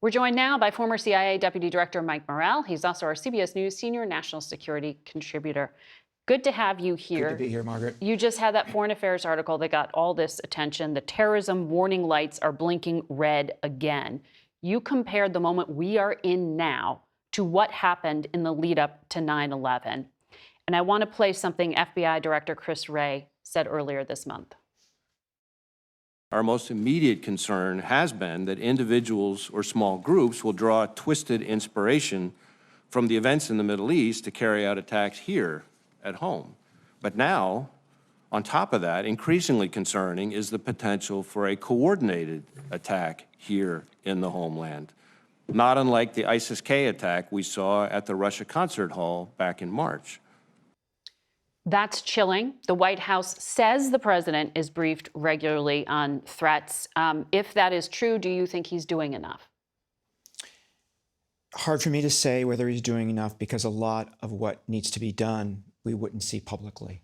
We're joined now by former CIA Deputy Director Mike Morell. He's also our CBS News senior national security contributor. Good to have you here. Good to be here, Margaret. You just had that Foreign Affairs article that got all this attention. The terrorism warning lights are blinking red again. You compared the moment we are in now to what happened in the lead up to 9/11. And I want to play something FBI Director Chris Wray said earlier this month. Our most immediate concern has been that individuals or small groups will draw twisted inspiration from the events in the Middle East to carry out attacks here at home. But now, on top of that, increasingly concerning is the potential for a coordinated attack here in the homeland, not unlike the ISIS-K attack we saw at the Russia Concert Hall back in March. That's chilling. The White House says the president is briefed regularly on threats. If that is true, do you think he's doing enough? Hard for me to say whether he's doing enough because a lot of what needs to be done we wouldn't see publicly.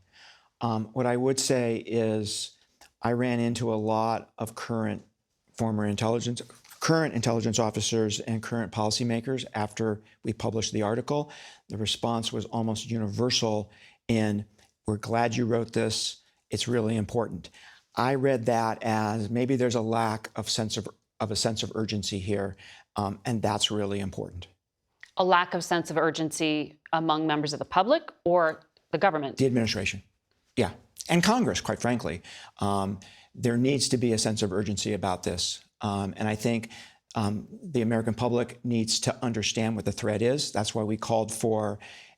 What I would say is I ran into a lot of current intelligence officers and current policymakers after we published the article. The response was almost universal in, we're glad you wrote this, it's really important. I read that as maybe there's a lack of a sense of urgency here, and that's really important. A lack of sense of urgency among members of the public or the government? The administration, yeah, and Congress, quite frankly. There needs to be a sense of urgency about this, and I think the American public needs to understand what the threat is. That's why we called for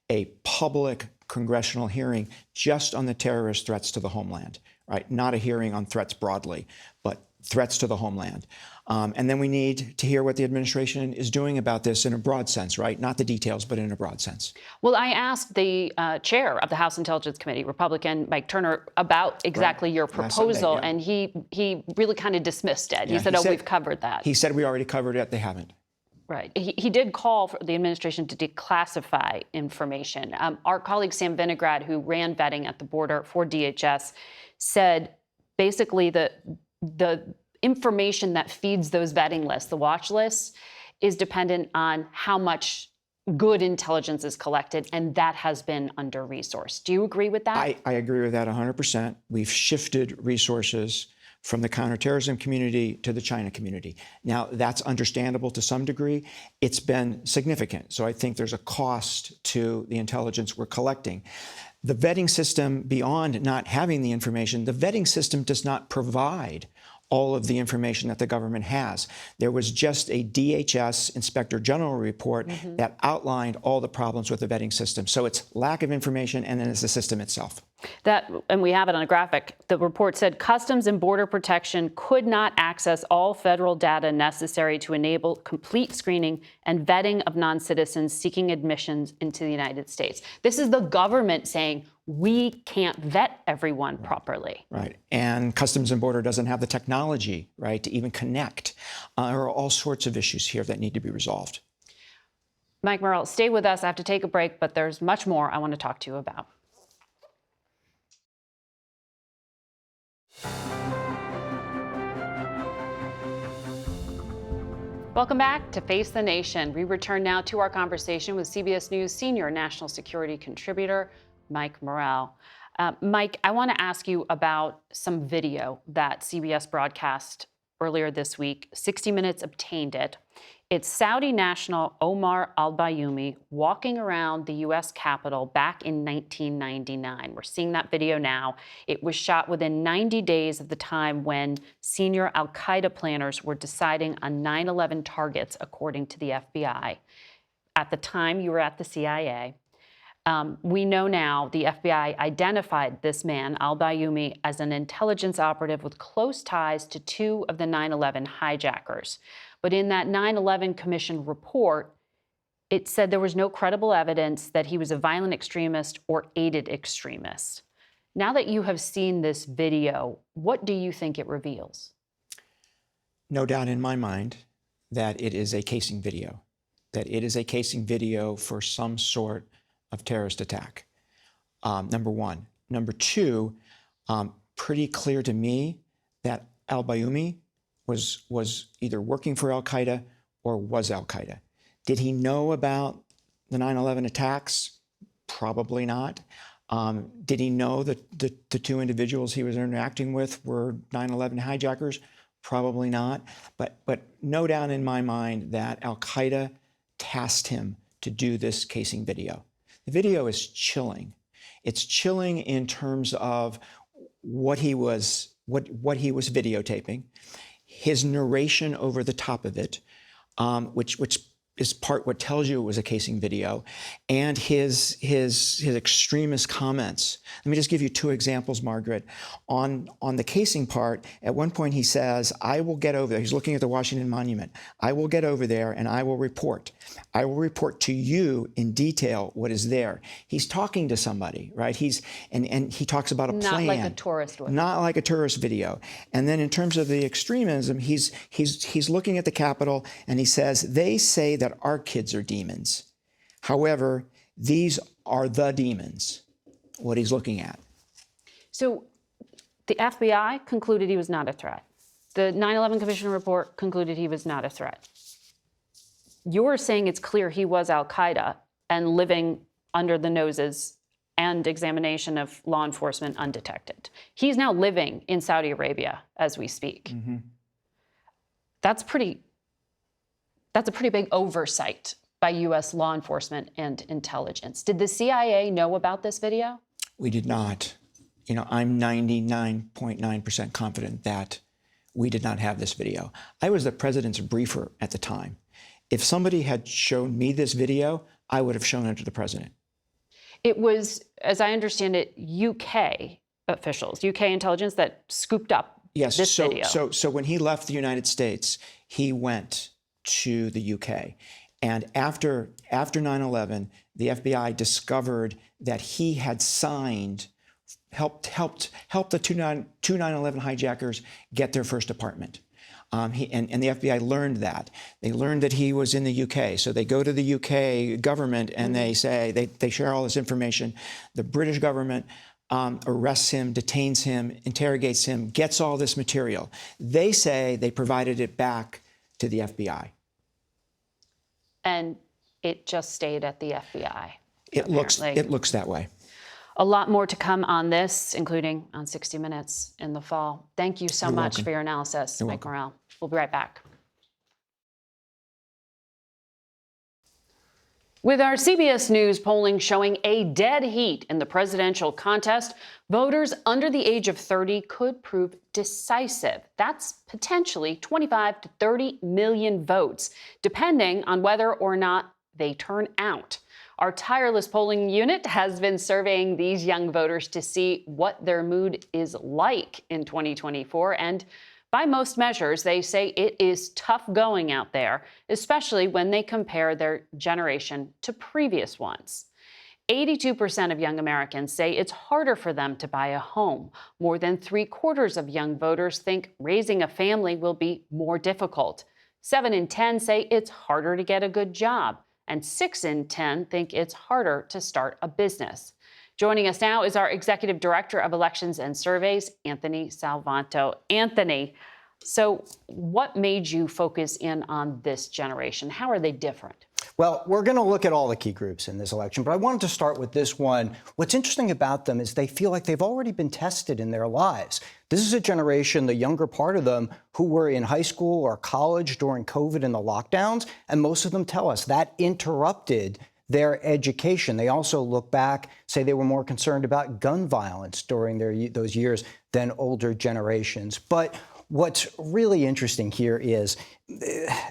a public congressional hearing just on the terrorist threats to the homeland, right? Not a hearing on threats broadly, but threats to the homeland. And then we need to hear what the administration is doing about this in a broad sense, right? Not the details, but in a broad sense. Well, I asked the chair of the House Intelligence Committee, Republican Mike Turner, about exactly your proposal, Sunday, yeah. And he really kind of dismissed it. Yeah, he said, we've covered that. He said we already covered it. They haven't. Right. He did call for the administration to declassify information. Our colleague Sam Vinograd, who ran vetting at the border for DHS, said basically the information that feeds those vetting lists, the watch lists, is dependent on how much good intelligence is collected, and that has been under-resourced. Do you agree with that? I agree with that 100%. We've shifted resources from the counterterrorism community to the China community. Now, that's understandable to some degree. It's been significant. So I think there's a cost to the intelligence we're collecting. The vetting system, beyond not having the information, the vetting system does not provide all of the information that the government has. There was just a DHS Inspector General report that outlined all the problems with the vetting system. So it's lack of information, and then it's the system itself. And we have it on a graphic. The report said Customs and Border Protection could not access all federal data necessary to enable complete screening and vetting of non-citizens seeking admissions into the United States. This is the government saying we can't vet everyone properly. Right. And Customs and Border doesn't have the technology, right, to even connect. There are all sorts of issues here that need to be resolved. Mike Morell, stay with us. I have to take a break, but there's much more I want to talk to you about. Welcome back to Face the Nation. We return now to our conversation with CBS News senior national security contributor, Mike Morell. Mike, I want to ask you about some video that CBS broadcast earlier this week. 60 Minutes obtained it. It's Saudi national Omar al-Bayoumi walking around the U.S. Capitol back in 1999. We're seeing that video now. It was shot within 90 days of the time when senior al-Qaeda planners were deciding on 9/11 targets, according to the FBI. At the time, you were at the CIA. We know now the FBI identified this man, al-Bayoumi, as an intelligence operative with close ties to two of the 9/11 hijackers. But in that 9/11 Commission report, it said there was no credible evidence that he was a violent extremist or aided extremist. Now that you have seen this video, what do you think it reveals? No doubt in my mind that it is a casing video, for some sort of terrorist attack, number one. Number two, pretty clear to me that al-Bayoumi was either working for al-Qaeda or was al-Qaeda? Did he know about the 9/11 attacks? Probably not. Did he know that the two individuals he was interacting with were 9/11 hijackers? Probably not. But no doubt in my mind that al-Qaeda tasked him to do this casing video. The video is chilling. It's chilling in terms of what he was videotaping, his narration over the top of it, which is part what tells you it was a casing video, and his extremist comments. Let me just give you two examples, Margaret. On the casing part, at one point he says, I will get over there. He's looking at the Washington Monument. I will get over there and I will report. I will report to you in detail what is there. He's talking to somebody, right? And he talks about a plan. Not like a tourist would. Not like a tourist video. And then in terms of the extremism, he's looking at the Capitol and he says, they say that our kids are demons. However, these are the demons, what he's looking at. So the FBI concluded he was not a threat. The 9/11 Commission report concluded he was not a threat. You're saying it's clear he was al-Qaeda and living under the noses and examination of law enforcement undetected. He's now living in Saudi Arabia as we speak. Mm-hmm. That's a pretty big oversight by U.S. law enforcement and intelligence. Did the CIA know about this video? We did not. You know, I'm 99.9% confident that we did not have this video. I was the president's briefer at the time. If somebody had shown me this video, I would have shown it to the president. It was, as I understand it, UK officials, UK intelligence that scooped up this video. So when he left the United States, he went to the UK. And after 9/11, the FBI discovered that he had signed, helped the two 9/11 hijackers get their first apartment. And the FBI learned that. They learned that he was in the UK. So they go to the UK government and they say, they share all this information. The British government arrests him, detains him, interrogates him, gets all this material. They say they provided it back to the FBI. And it just stayed at the FBI. It looks that way. A lot more to come on this, including on 60 Minutes in the fall. Thank you so much for your analysis, Mike Morell. We'll be right back. With our CBS News polling showing a dead heat in the presidential contest, voters under the age of 30 could prove decisive. That's potentially 25 to 30 million votes, depending on whether or not they turn out. Our tireless polling unit has been surveying these young voters to see what their mood is like in 2024. And by most measures, they say it is tough going out there, especially when they compare their generation to previous ones. 82% of young Americans say it's harder for them to buy a home. More than 3/4 of young voters think raising a family will be more difficult. 7 in 10 say it's harder to get a good job. And 6 in 10 think it's harder to start a business. Joining us now is our Executive Director of Elections and Surveys, Anthony Salvanto. Anthony, so what made you focus in on this generation? How are they different? Well, we're going to look at all the key groups in this election, but I wanted to start with this one. What's interesting about them is they feel like they've already been tested in their lives. This is a generation, the younger part of them, who were in high school or college during COVID and the lockdowns, and most of them tell us that interrupted their education. They also look back, say they were more concerned about gun violence during those years than older generations. But what's really interesting here is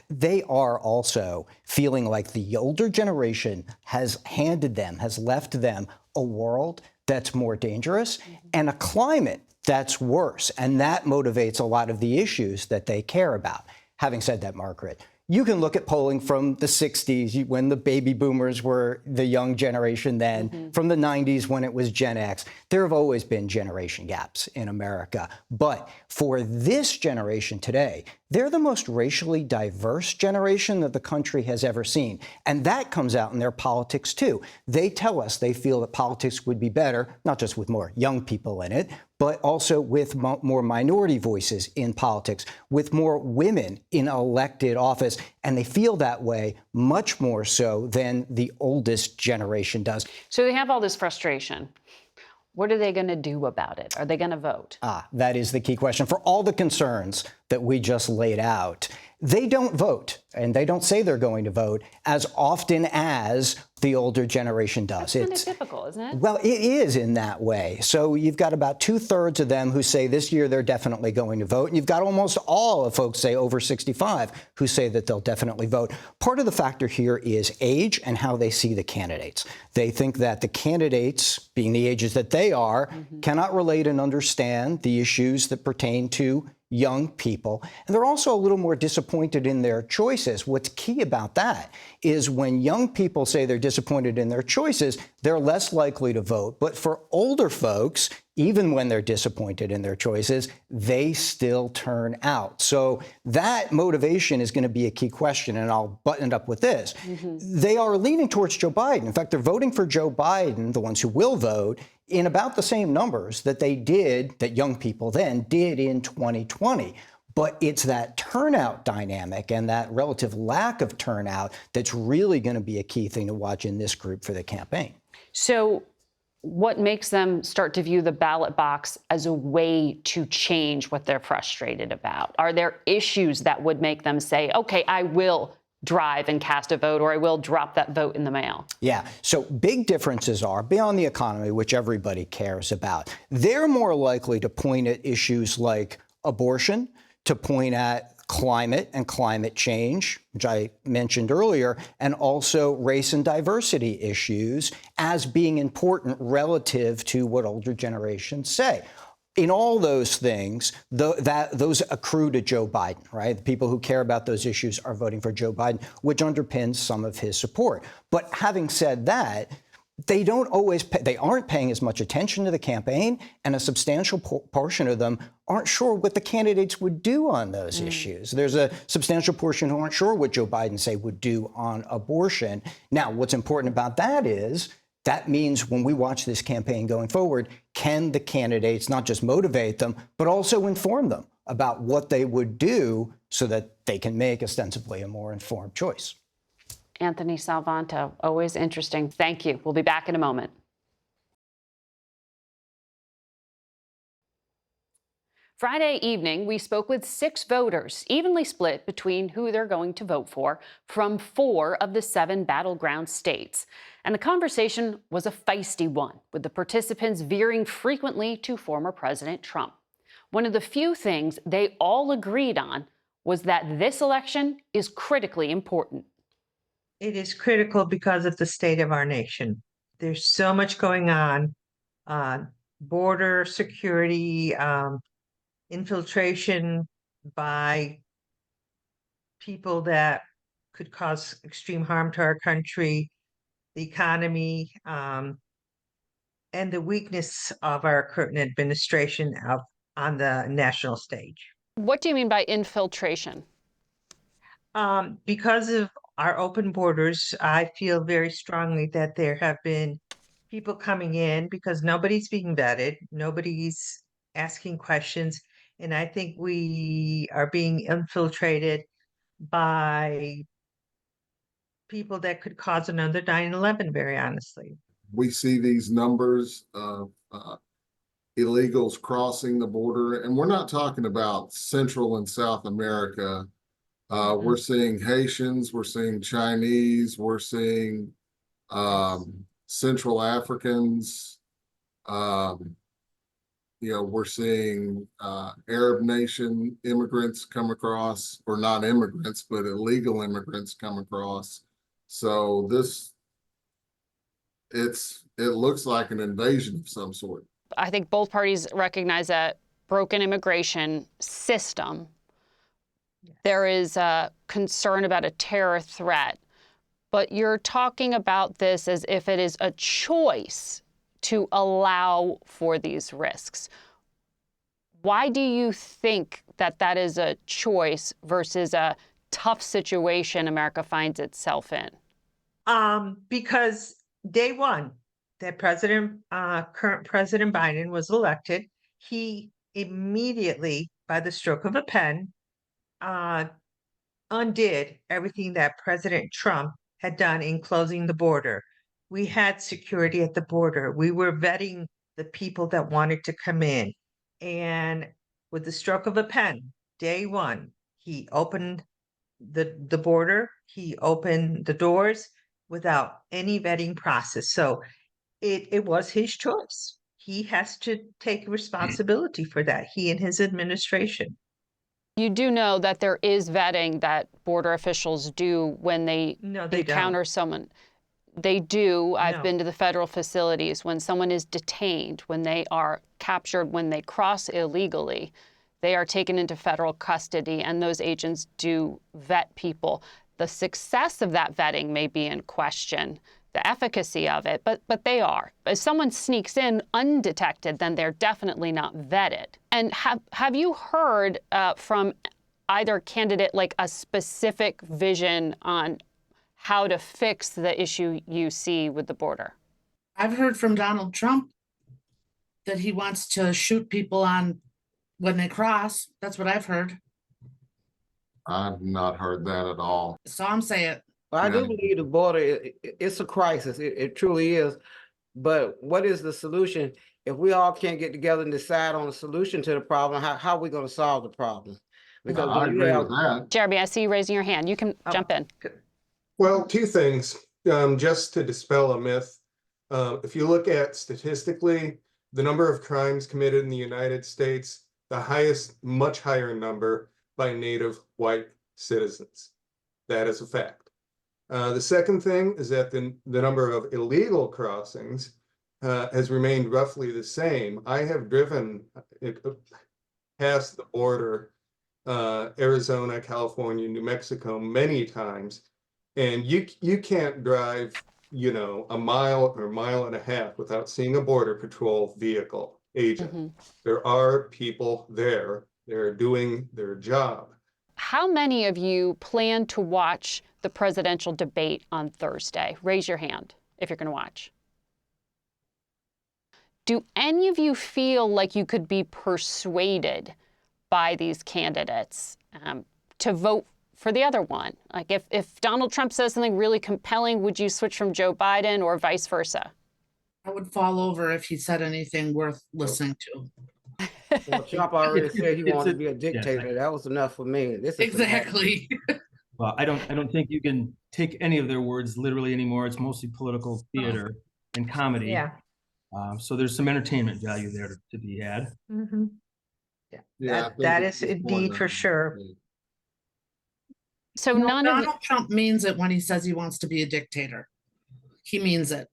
they are also feeling like the older generation has left them a world that's more dangerous and a climate that's worse. And that motivates a lot of the issues that they care about. Having said that, Margaret, you can look at polling from the 60s when the baby boomers were the young generation then, from the 90s when it was Gen X. There have always been generation gaps in America. But for this generation today, they're the most racially diverse generation that the country has ever seen. And that comes out in their politics, too. They tell us they feel that politics would be better, not just with more young people in it, but also with more minority voices in politics, with more women in elected office. And they feel that way much more so than the oldest generation does. So they have all this frustration. What are they going to do about it? Are they going to vote? That is the key question. For all the concerns that we just laid out, they don't vote, and they don't say they're going to vote as often as the older generation does. That's kind of typical, isn't it? Well, it is in that way. So you've got about 2/3 of them who say this year they're definitely going to vote. And you've got almost all of folks, say over 65, who say that they'll definitely vote. Part of the factor here is age and how they see the candidates. They think that the candidates, being the ages that they are, cannot relate and understand the issues that pertain to young people. And they're also a little more disappointed in their choices. What's key about that is when young people say they're disappointed in their choices, they're less likely to vote. But for older folks, even when they're disappointed in their choices, they still turn out. So that motivation is going to be a key question, and I'll button it up with this. They are leaning towards Joe Biden. In fact, they're voting for Joe Biden, the ones who will vote, in about the same numbers that they did, that young people then did in 2020. But it's that turnout dynamic and that relative lack of turnout that's really going to be a key thing to watch in this group for the campaign. So what makes them start to view the ballot box as a way to change what they're frustrated about? Are there issues that would make them say, okay, I will drive and cast a vote, or I will drop that vote in the mail? Yeah. So big differences are beyond the economy, which everybody cares about. They're more likely to point at issues like abortion, to point at climate and climate change, which I mentioned earlier, and also race and diversity issues as being important relative to what older generations say. In all those things, those accrue to Joe Biden, right? The people who care about those issues are voting for Joe Biden, which underpins some of his support. But having said that, they don't always they aren't paying as much attention to the campaign, and a substantial portion of them aren't sure what the candidates would do on those issues. There's a substantial portion who aren't sure what Joe Biden say would do on abortion. Now, what's important about that is that means when we watch this campaign going forward, can the candidates not just motivate them, but also inform them about what they would do so that they can make ostensibly a more informed choice? Anthony Salvanto, always interesting. Thank you. We'll be back in a moment. Friday evening, we spoke with 6 voters, evenly split between who they're going to vote for, from 4 of the 7 battleground states. And the conversation was a feisty one, with the participants veering frequently to former President Trump. One of the few things they all agreed on was that this election is critically important. It is critical because of the state of our nation. There's so much going on, border security, infiltration by people that could cause extreme harm to our country, the economy, and the weakness of our current administration on the national stage. What do you mean by infiltration? Because of our open borders, I feel very strongly that there have been people coming in because nobody's being vetted, nobody's asking questions, and I think we are being infiltrated by people that could cause another 9/11, very honestly. We see these numbers of illegals crossing the border, and we're not talking about Central and South America. We're seeing Haitians, we're seeing Chinese, we're seeing Central Africans, we're seeing Arab nation immigrants come across, or not immigrants, but illegal immigrants come across. So it looks like an invasion of some sort. I think both parties recognize that broken immigration system. There is a concern about a terror threat, but you're talking about this as if it is a choice to allow for these risks. Why do you think that that is a choice versus a tough situation America finds itself in? Because day one that current President Biden was elected, he immediately, by the stroke of a pen, uh, undid everything that President Trump had done in closing the border. We had security at the border. We were vetting the people that wanted to come in. And with the stroke of a pen, day one, he opened the border, he opened the doors without any vetting process. So it was his choice. He has to take responsibility for that, he and his administration. You do know that there is vetting that border officials do when they No, they encounter don't. someone. They do. I've No. been to the federal facilities. When someone is detained, when they are captured, when they cross illegally, they are taken into federal custody, and those agents do vet people. The success of that vetting may be in question, the efficacy of it, but they are. If someone sneaks in undetected, then they're definitely not vetted. And have you heard from either candidate like a specific vision on how to fix the issue you see with the border? I've heard from Donald Trump that he wants to shoot people on when they cross. That's what I've heard. I've not heard that at all. Some say it. Well, I Yeah. do believe the border, it's a crisis. It truly is. But what is the solution? If we all can't get together and decide on a solution to the problem, how are we going to solve the problem? Because I when you agree have, with that. Jeremy, I see you raising your hand. You can jump in. Well, two things, just to dispel a myth. If you look at statistically, the number of crimes committed in the United States, the highest, much higher number by native white citizens. That is a fact. The second thing is that the number of illegal crossings has remained roughly the same. I have driven past the border, Arizona, California, New Mexico, many times. And you can't drive, a mile or a mile and a half without seeing a border patrol vehicle agent. There are people there. They're doing their job. How many of you plan to watch the presidential debate on Thursday? Raise your hand if you're going to watch. Do any of you feel like you could be persuaded by these candidates to vote for the other one? Like if Donald Trump says something really compelling, would you switch from Joe Biden or vice versa? I would fall over if he said anything worth listening to. well, Trump already said he It's wanted a- to be a yeah, dictator. That was enough for me. This is Exactly. Well, I don't think you can take any of their words literally anymore. It's mostly political theater and comedy. Yeah. So there's some entertainment value there to be had. Mm-hmm. Yeah. Yeah, I That, think that at is this point, indeed for sure. So No, none of you, Donald Trump means it when he says he wants to be a dictator. He means it.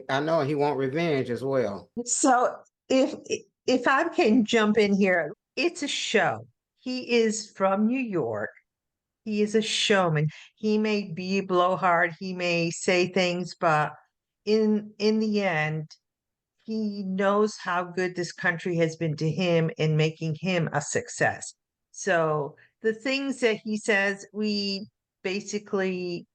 I know he want revenge as well. So if I can jump in here, it's a show. He is from New York. He is a showman. He may be a blowhard. He may say things, but in the end, he knows how good this country has been to him in making him a success. So the things that he says, we basically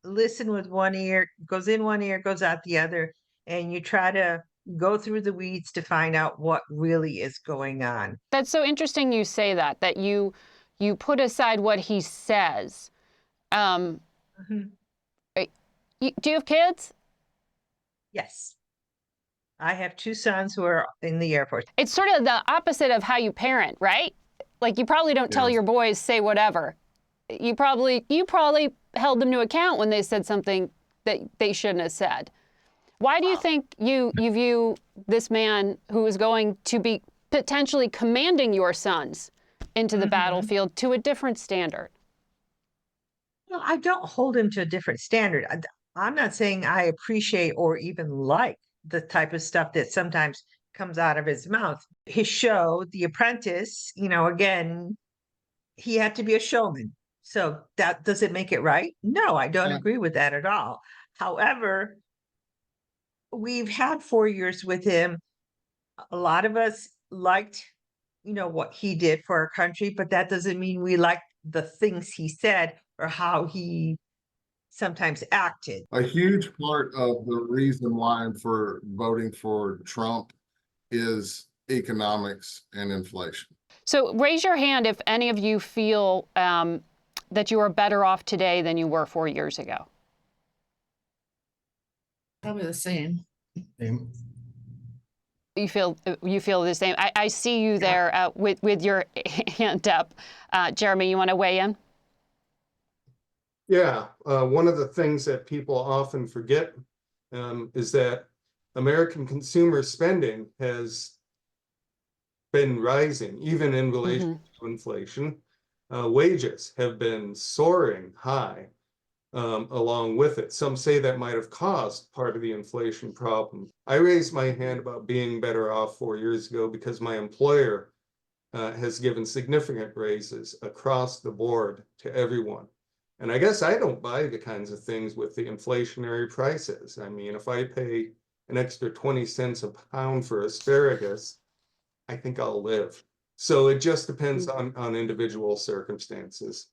listen with one ear, goes in one ear, goes out the other, and you try to go through the weeds to find out what really is going on. that's so interesting you say that you put aside what he says. Mhm. Do you have kids? Yes. I have two sons who are in the Air Force. It's sort of the opposite of how you parent, right? Like you probably don't tell Yes. your boys say whatever. You probably held them to account when they said something that they shouldn't have said. Why do you think you view this man who is going to be potentially commanding your sons into the battlefield to a different standard? Well, I don't hold him to a different standard. I'm not saying I appreciate or even like the type of stuff that sometimes comes out of his mouth. His show, The Apprentice, again, he had to be a showman. So that does it make it right? No, I don't Yeah. agree with that at all. However, we've had 4 years with him. A lot of us liked what he did for our country, but that doesn't mean we like the things he said or how he sometimes acted. A huge part of the reason why I'm for voting for Trump is economics and inflation. So raise your hand if any of you feel that you are better off today than you were 4 years ago. Probably the same. Same. You feel the same. I see you there with your hand up. Jeremy, you want to weigh in? Yeah, one of the things that people often forget is that American consumer spending has been rising, even in relation to inflation. Wages have been soaring high along with it. Some say that might have caused part of the inflation problem. I raised my hand about being better off 4 years ago because my employer has given significant raises across the board to everyone. And I guess I don't buy the kinds of things with the inflationary prices. I mean, if I pay an extra 20 cents a pound for asparagus, I think I'll live. So it just depends on individual circumstances.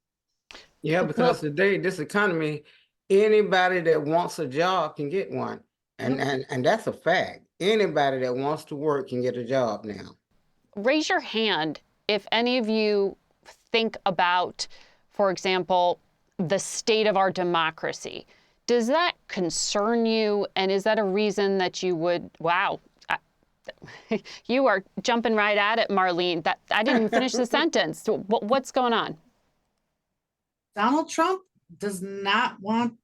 Yeah, because today, this economy, anybody that wants a job can get one. And that's a fact. Anybody that wants to work can get a job now. Raise your hand if any of you think about, for example, the state of our democracy. Does that concern you? And is that a reason that you would, wow, you are jumping right at it, Marlene. That I didn't even finish the sentence. What's going on? Donald Trump does not want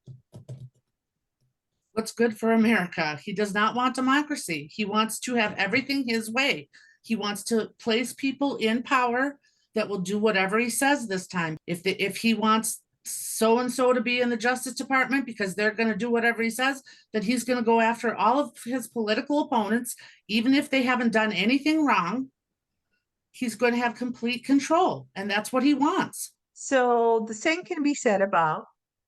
what's good for America. He does not want democracy. He wants to have everything his way. He wants to place people in power that will do whatever he says this time. If he wants so-and-so to be in the Justice Department because they're going to do whatever he says, then he's going to go after all of his political opponents, even if they haven't done anything wrong. He's going to have complete control, and that's what he wants. So the same can be said about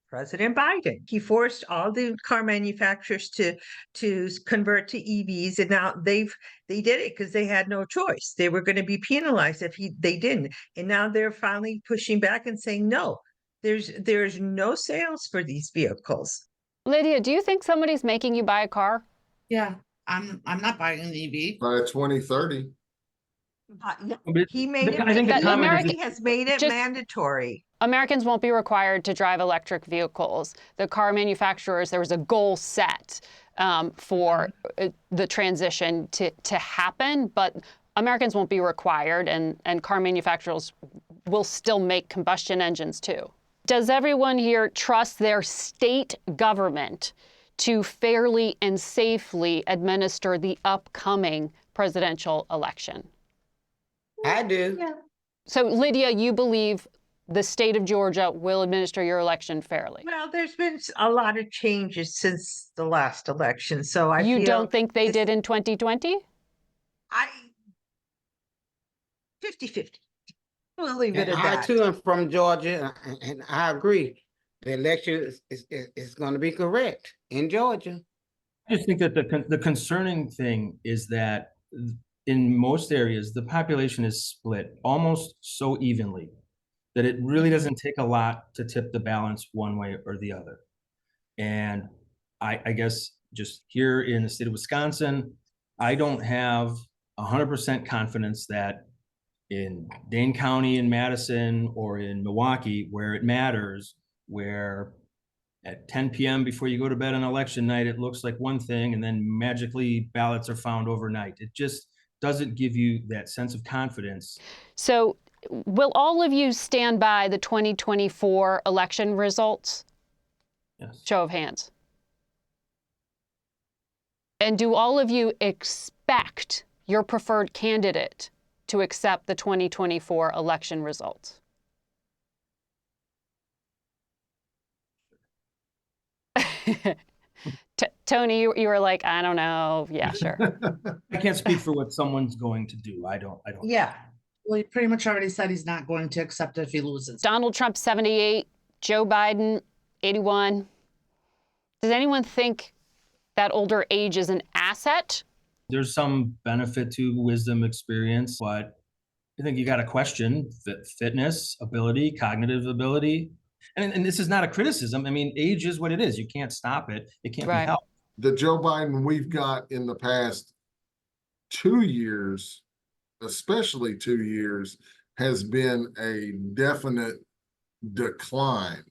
President Biden. He forced all the car manufacturers to convert to EVs, and now they did it because they had no choice. They were going to be penalized if they didn't, and now they're finally pushing back and saying no. There's no sales for these vehicles. Lydia, do you think somebody's making you buy a car? Yeah, I'm not buying an EV. By 2030. He made it. I think the comment is America has made it mandatory. Americans won't be required to drive electric vehicles. The car manufacturers, there was a goal set for the transition to happen, but Americans won't be required, and car manufacturers will still make combustion engines too. Does everyone here trust their state government to fairly and safely administer the upcoming presidential election? I do. Yeah. So, Lydia, you believe the state of Georgia will administer your election fairly? Well, there's been a lot of changes since the last election, so I You feel don't think they did in 2020? 50-50. We'll leave it And at I that. too am from Georgia, and I agree. The election is going to be correct in Georgia. I just think that the concerning thing is that in most areas, the population is split almost so evenly that it really doesn't take a lot to tip the balance one way or the other. And I guess just here in the state of Wisconsin, I don't have 100% confidence that in Dane County, in Madison, or in Milwaukee, where it matters, where at 10 p.m. before you go to bed on election night, it looks like one thing, and then magically ballots are found overnight. It just doesn't give you that sense of confidence. So will all of you stand by the 2024 election results? Yes. Show of hands. And do all of you expect your preferred candidate to accept the 2024 election results? Tony, you were like, I don't know. Yeah, sure. I can't speak for what someone's going to do. I don't. Yeah. Well, he pretty much already said he's not going to accept it if he loses. Donald Trump, 78, Joe Biden, 81. Does anyone think that older age is an asset? There's some benefit to wisdom, experience, but I think you got to question fitness, ability, cognitive ability. And this is not a criticism. I mean, age is what it is. You can't stop it. It can't be Right. helped. The Joe Biden we've got in the past 2 years, especially 2 years, has been a definite decline.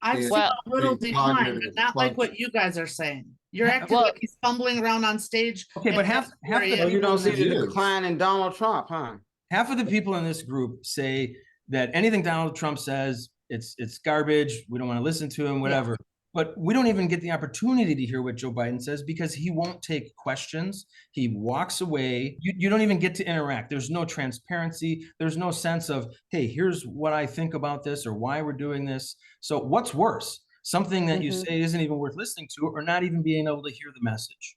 I've And seen Well- a little the decline, cognitive but not like what function. you guys are saying. You're acting Well- like he's fumbling around on stage. Okay, but and half that's where the he So is. you don't see He the is. decline in Donald Trump, huh? half of the people in this group say that anything Donald Trump says, it's garbage. We don't want to listen to him, whatever. But we don't even get the opportunity to hear what Joe Biden says because he won't take questions. He walks away. You don't even get to interact. There's no transparency. There's no sense of, hey, here's what I think about this or why we're doing this. So what's worse? Something that you say isn't even worth listening to or not even being able to hear the message.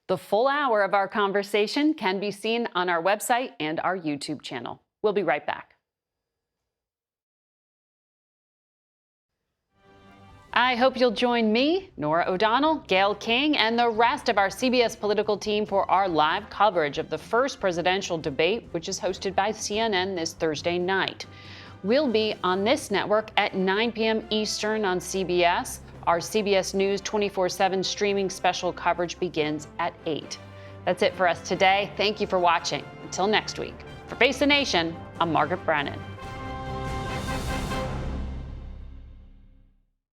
The full hour of our conversation can be seen on our website and our YouTube channel. We'll be right back. I hope you'll join me, Nora O'Donnell, Gail King, and the rest of our CBS political team for our live coverage of the first presidential debate, which is hosted by CNN this Thursday night. We'll be on this network at 9 p.m. Eastern on CBS. Our CBS News 24/7 streaming special coverage begins at 8. That's it for us today. Thank you for watching. Until next week. For Face the Nation, I'm Margaret Brennan.